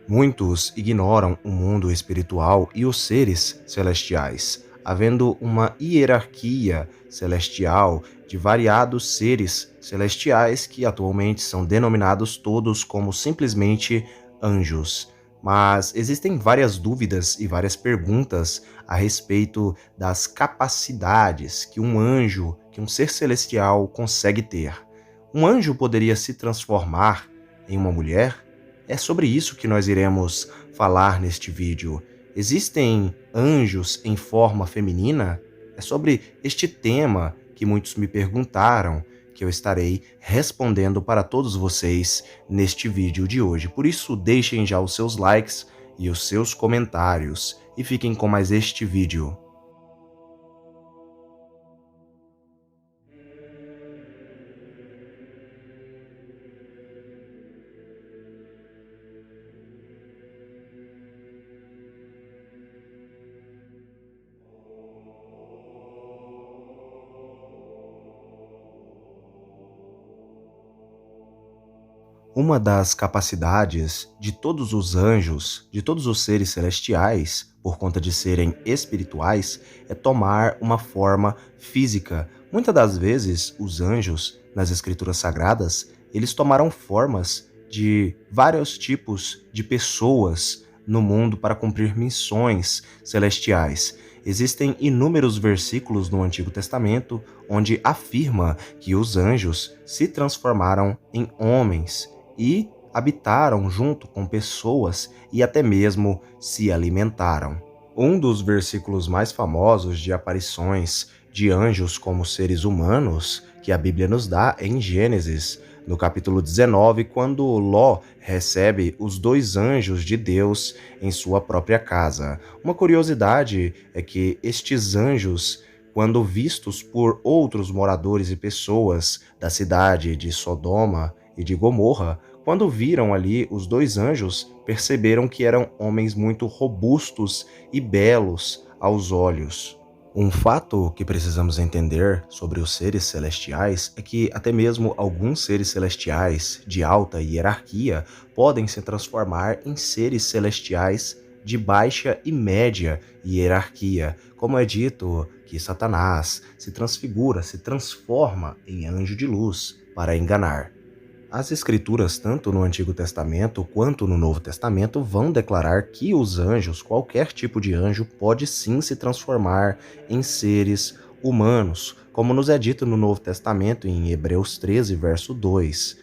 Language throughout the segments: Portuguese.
Muitos ignoram o mundo espiritual e os seres celestiais, havendo uma hierarquia celestial de variados seres celestiais que atualmente são denominados todos como simplesmente anjos. Mas existem várias dúvidas e várias perguntas a respeito das capacidades que um anjo, que um ser celestial consegue ter. Um anjo poderia se transformar em uma mulher? É sobre isso que nós iremos falar neste vídeo. Existem anjos em forma feminina? É sobre este tema que muitos me perguntaram, que eu estarei respondendo para todos vocês neste vídeo de hoje. Por isso, deixem já os seus likes e os seus comentários e fiquem com mais este vídeo. Uma das capacidades de todos os anjos, de todos os seres celestiais, por conta de serem espirituais, é tomar uma forma física. Muitas das vezes, os anjos, nas escrituras sagradas, eles tomaram formas de vários tipos de pessoas no mundo para cumprir missões celestiais. Existem inúmeros versículos no Antigo Testamento onde afirma que os anjos se transformaram em homens e habitaram junto com pessoas e até mesmo se alimentaram. Um dos versículos mais famosos de aparições de anjos como seres humanos que a Bíblia nos dá é em Gênesis, no capítulo 19, quando Ló recebe os dois anjos de Deus em sua própria casa. Uma curiosidade é que estes anjos, quando vistos por outros moradores e pessoas da cidade de Sodoma e de Gomorra, quando viram ali os dois anjos, perceberam que eram homens muito robustos e belos aos olhos. Um fato que precisamos entender sobre os seres celestiais é que até mesmo alguns seres celestiais de alta hierarquia podem se transformar em seres celestiais de baixa e média hierarquia, como é dito que Satanás se transfigura, se transforma em anjo de luz para enganar. As escrituras, tanto no Antigo Testamento quanto no Novo Testamento, vão declarar que os anjos, qualquer tipo de anjo, pode sim se transformar em seres humanos, como nos é dito no Novo Testamento em Hebreus 13, verso 2.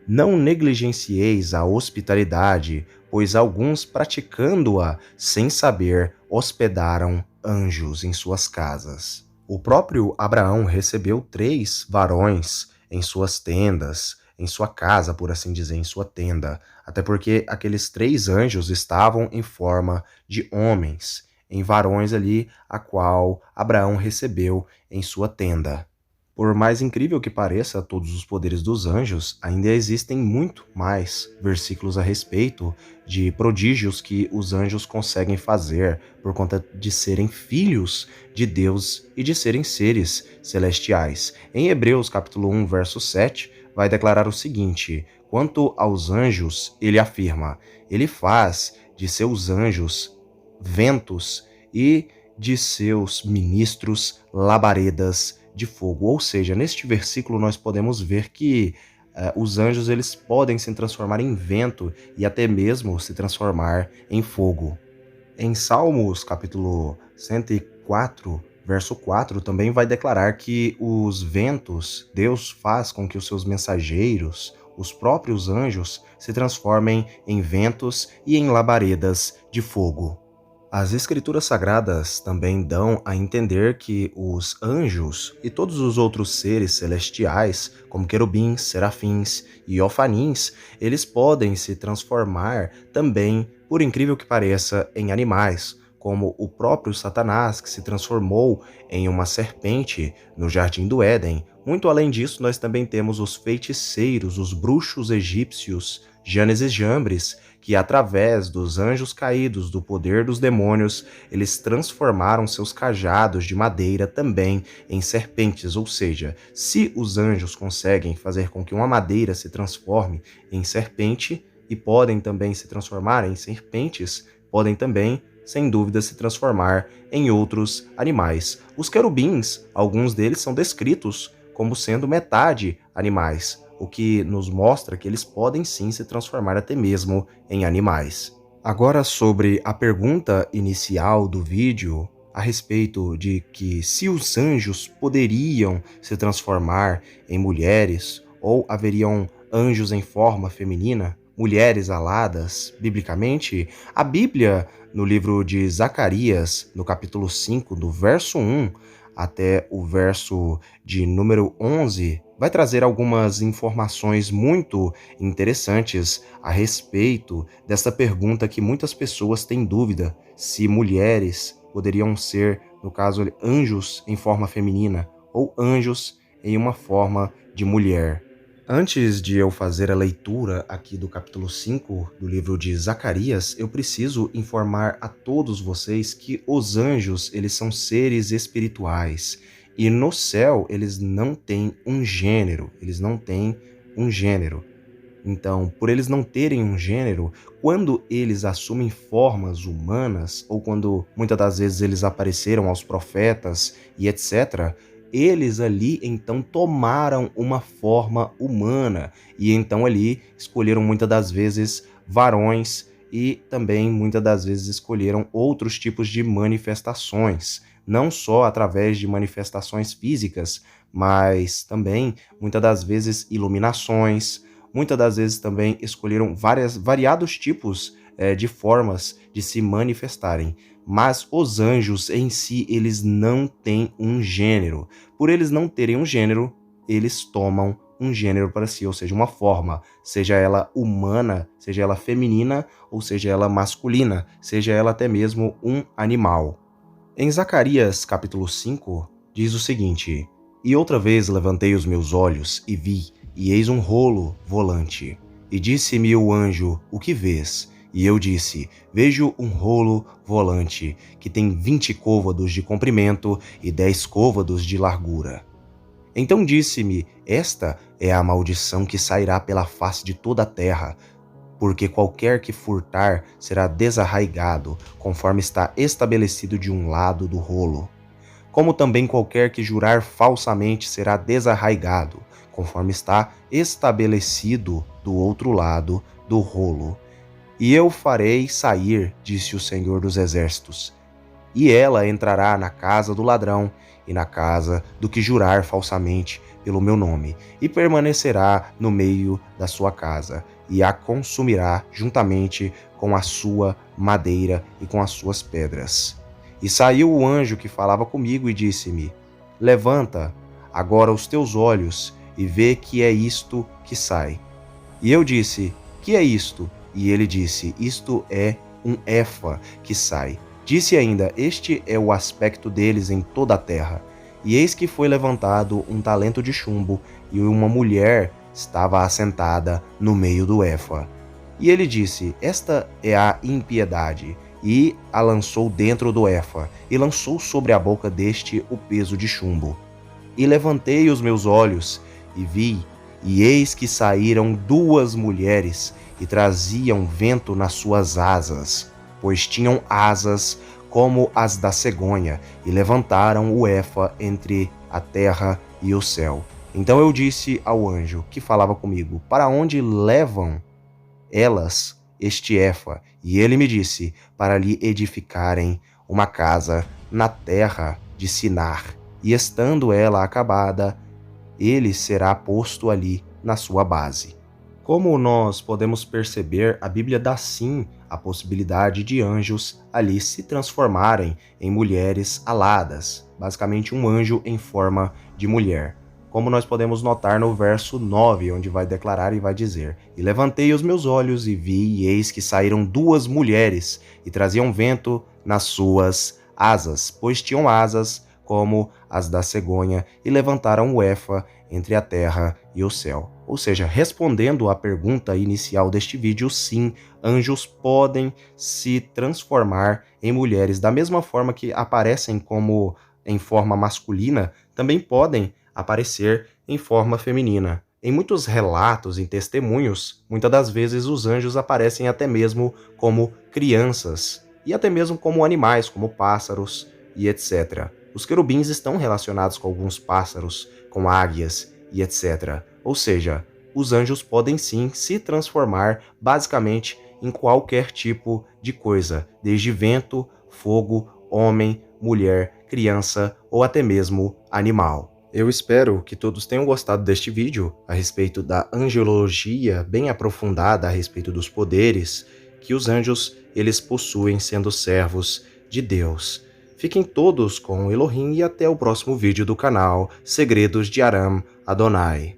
Não negligencieis a hospitalidade, pois alguns, praticando-a sem saber, hospedaram anjos em suas casas. O próprio Abraão recebeu 3 varões em suas tendas, em sua casa, por assim dizer, em sua tenda, até porque aqueles 3 anjos estavam em forma de homens, em varões ali, a qual Abraão recebeu em sua tenda. Por mais incrível que pareça todos os poderes dos anjos, ainda existem muito mais versículos a respeito de prodígios que os anjos conseguem fazer por conta de serem filhos de Deus e de serem seres celestiais. Em Hebreus capítulo 1, verso 7, vai declarar o seguinte: quanto aos anjos, ele afirma: ele faz de seus anjos ventos e de seus ministros labaredas de fogo. Ou seja, neste versículo nós podemos ver que os anjos eles podem se transformar em vento e até mesmo se transformar em fogo. Em Salmos, capítulo 104, verso 4, também vai declarar que os ventos, Deus faz com que os seus mensageiros, os próprios anjos, se transformem em ventos e em labaredas de fogo. As escrituras sagradas também dão a entender que os anjos e todos os outros seres celestiais, como querubins, serafins e ofanins, eles podem se transformar também, por incrível que pareça, em animais, como o próprio Satanás, que se transformou em uma serpente no Jardim do Éden. Muito além disso, nós também temos os feiticeiros, os bruxos egípcios, Janes e Jambres, que através dos anjos caídos, do poder dos demônios, eles transformaram seus cajados de madeira também em serpentes, ou seja, se os anjos conseguem fazer com que uma madeira se transforme em serpente, e podem também se transformar em serpentes, podem também, sem dúvida, se transformar em outros animais. Os querubins, alguns deles são descritos como sendo metade animais, o que nos mostra que eles podem sim se transformar até mesmo em animais. Agora, sobre a pergunta inicial do vídeo a respeito de que se os anjos poderiam se transformar em mulheres ou haveriam anjos em forma feminina, mulheres aladas, biblicamente, a Bíblia, no livro de Zacarias, no capítulo 5, do verso 1 até o verso de número 11, vai trazer algumas informações muito interessantes a respeito dessa pergunta que muitas pessoas têm dúvida se mulheres poderiam ser, no caso, anjos em forma feminina ou anjos em uma forma de mulher. Antes de eu fazer a leitura aqui do capítulo 5 do livro de Zacarias, eu preciso informar a todos vocês que os anjos, eles são seres espirituais e no céu eles não têm um gênero, eles não têm um gênero. Então, por eles não terem um gênero, quando eles assumem formas humanas, ou quando muitas das vezes eles apareceram aos profetas e etc., eles ali então tomaram uma forma humana e então ali escolheram muitas das vezes varões e também muitas das vezes escolheram outros tipos de manifestações, não só através de manifestações físicas, mas também muitas das vezes iluminações. Muitas das vezes também escolheram variados tipos de formas de se manifestarem. Mas os anjos em si, eles não têm um gênero. Por eles não terem um gênero, eles tomam um gênero para si, ou seja, uma forma, seja ela humana, seja ela feminina, ou seja ela masculina, seja ela até mesmo um animal. Em Zacarias capítulo 5, diz o seguinte: E outra vez levantei os meus olhos e vi, e eis um rolo volante. E disse-me o anjo: O que vês? E eu disse: Vejo um rolo volante, que tem 20 côvados de comprimento e 10 côvados de largura. Então disse-me: Esta é a maldição que sairá pela face de toda a terra, porque qualquer que furtar será desarraigado, conforme está estabelecido de um lado do rolo. Como também qualquer que jurar falsamente será desarraigado, conforme está estabelecido do outro lado do rolo. E eu farei sair, disse o Senhor dos Exércitos, e ela entrará na casa do ladrão e na casa do que jurar falsamente pelo meu nome, e permanecerá no meio da sua casa, e a consumirá juntamente com a sua madeira e com as suas pedras. E saiu o anjo que falava comigo e disse-me: Levanta agora os teus olhos e vê que é isto que sai. E eu disse: Que é isto? E ele disse: Isto é um efa que sai. Disse ainda: Este é o aspecto deles em toda a terra. E eis que foi levantado um talento de chumbo, e uma mulher estava assentada no meio do efa. E ele disse: Esta é a impiedade. E a lançou dentro do efa, e lançou sobre a boca deste o peso de chumbo. E levantei os meus olhos, e vi, e eis que saíram duas mulheres, e traziam vento nas suas asas, pois tinham asas como as da cegonha, e levantaram o efa entre a terra e o céu. Então eu disse ao anjo que falava comigo: Para onde levam elas este efa? E ele me disse: Para lhe edificarem uma casa na terra de Sinar, e estando ela acabada, ele será posto ali na sua base. Como nós podemos perceber, a Bíblia dá sim a possibilidade de anjos ali se transformarem em mulheres aladas, basicamente um anjo em forma de mulher. Como nós podemos notar no verso 9, onde vai declarar e vai dizer: E levantei os meus olhos e vi, e eis que saíram duas mulheres, e traziam vento nas suas asas, pois tinham asas como as da cegonha, e levantaram o efa entre a terra e o céu. Ou seja, respondendo à pergunta inicial deste vídeo, sim, anjos podem se transformar em mulheres. Da mesma forma que aparecem como em forma masculina, também podem aparecer em forma feminina. Em muitos relatos e testemunhos, muitas das vezes os anjos aparecem até mesmo como crianças e até mesmo como animais, como pássaros e etc. Os querubins estão relacionados com alguns pássaros, com águias e etc. Ou seja, os anjos podem sim se transformar basicamente em qualquer tipo de coisa, desde vento, fogo, homem, mulher, criança ou até mesmo animal. Eu espero que todos tenham gostado deste vídeo a respeito da angelologia bem aprofundada a respeito dos poderes que os anjos eles possuem sendo servos de Deus. Fiquem todos com Elohim e até o próximo vídeo do canal Segredos de Aram Adonai.